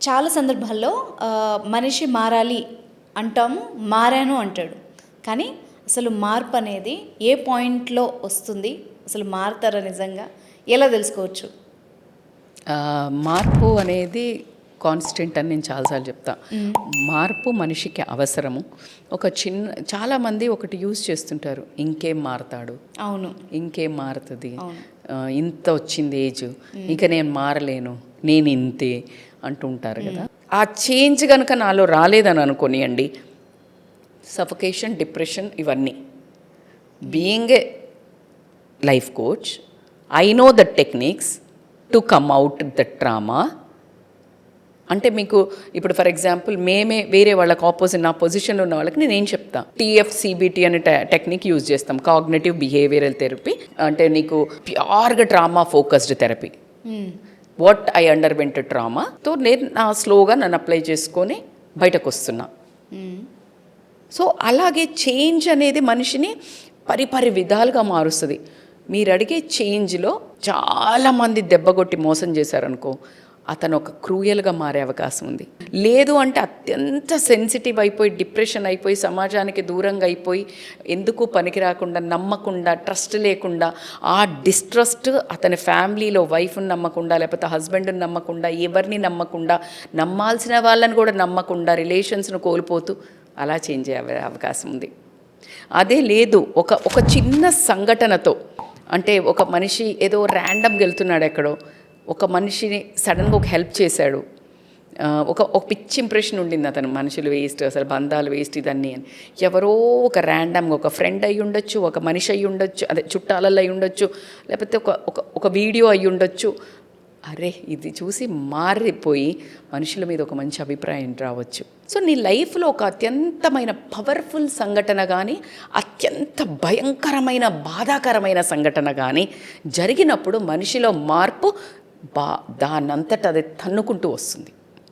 చాలా సందర్భాల్లో మనిషి మారాలి అంటాము, మారాను అంటాడు. కానీ అసలు మార్పు అనేది ఏ పాయింట్లో వస్తుంది? అసలు మారుతారా నిజంగా? ఎలా తెలుసుకోవచ్చు? మార్పు అనేది కాన్స్టెంట్ అని నేను చాలాసార్లు చెప్తా. మార్పు మనిషికి అవసరము. చాలామంది ఒకటి యూజ్ చేస్తుంటారు, ఇంకేం మారతాడు, అవును, ఇంకేం మారుతుంది, ఇంత వచ్చింది ఏజ్, ఇక నేను మారలేను, నేను ఇంతే అంటుంటారు కదా. ఆ చేంజ్ కనుక నాలో రాలేదని అనుకోనియండి, సఫకేషన్, డిప్రెషన్, ఇవన్నీ. Being a life coach, I know the techniques to come out the trauma. అంటే మీకు ఇప్పుడు ఫర్ ఎగ్జాంపుల్ వేరే వాళ్ళకి ఆపోజిట్ నా పొజిషన్లో ఉన్న వాళ్ళకి నేను చెప్తా, TFCBT అనే టెక్నిక్ యూజ్ చేస్తాం, కాగ్నిటివ్ బిహేవియరల్ థెరపీ. అంటే నీకు ప్యూర్గా trauma focused therapy. What I underwent ట్రామాతో నేను స్లోగా నన్ను అప్లై చేసుకొని బయటకు వస్తున్నా. సో అలాగే చేంజ్ అనేది మనిషిని పరిపరి విధాలుగా మారుస్తుంది. మీరు అడిగే చేంజ్లో చాలామంది దెబ్బగొట్టి మోసం చేశారనుకో, అతను ఒక క్రూయల్గా మారే అవకాశం ఉంది. లేదు అంటే అత్యంత సెన్సిటివ్ అయిపోయి, డిప్రెషన్ అయిపోయి, సమాజానికి దూరంగా అయిపోయి, ఎందుకు పనికి రాకుండా, నమ్మకుండా, ట్రస్ట్ లేకుండా, ఆ డిస్ట్రస్ట్ అతని ఫ్యామిలీలో వైఫ్ని నమ్మకుండా, లేకపోతే హస్బెండ్ని నమ్మకుండా, ఎవరిని నమ్మకుండా, నమ్మాల్సిన వాళ్ళని కూడా నమ్మకుండా, రిలేషన్స్ను కోల్పోతూ అలా చేంజ్ అయ్యే అవకాశం ఉంది. అదే లేదు, ఒక చిన్న సంఘటనతో, అంటే ఒక మనిషి ఏదో ర్యాండమ్గా వెళ్తున్నాడు ఎక్కడో, ఒక మనిషిని సడన్గా ఒక హెల్ప్ చేశాడు, ఒక పిచ్చి ఇంప్రెషన్ ఉండింది అతను, మనుషులు వేస్ట్, అసలు బంధాలు వేస్ట్, ఇదన్నీ అని. ఎవరో ఒక ర్యాండమ్గా ఒక ఫ్రెండ్ అయ్యి ఉండొచ్చు, ఒక మనిషి అయ్యి ఉండొచ్చు, అదే చుట్టాలలో అయ్యి ఉండొచ్చు, లేకపోతే ఒక వీడియో అయ్యి ఉండొచ్చు. అరే ఇది చూసి మారిపోయి మనుషుల మీద ఒక మంచి అభిప్రాయం రావచ్చు. సో నీ లైఫ్లో ఒక అత్యంతమైన పవర్ఫుల్ సంఘటన కానీ, అత్యంత భయంకరమైన బాధాకరమైన సంఘటన కానీ జరిగినప్పుడు మనిషిలో మార్పు దానంతట అది తన్నుకుంటూ వస్తుంది.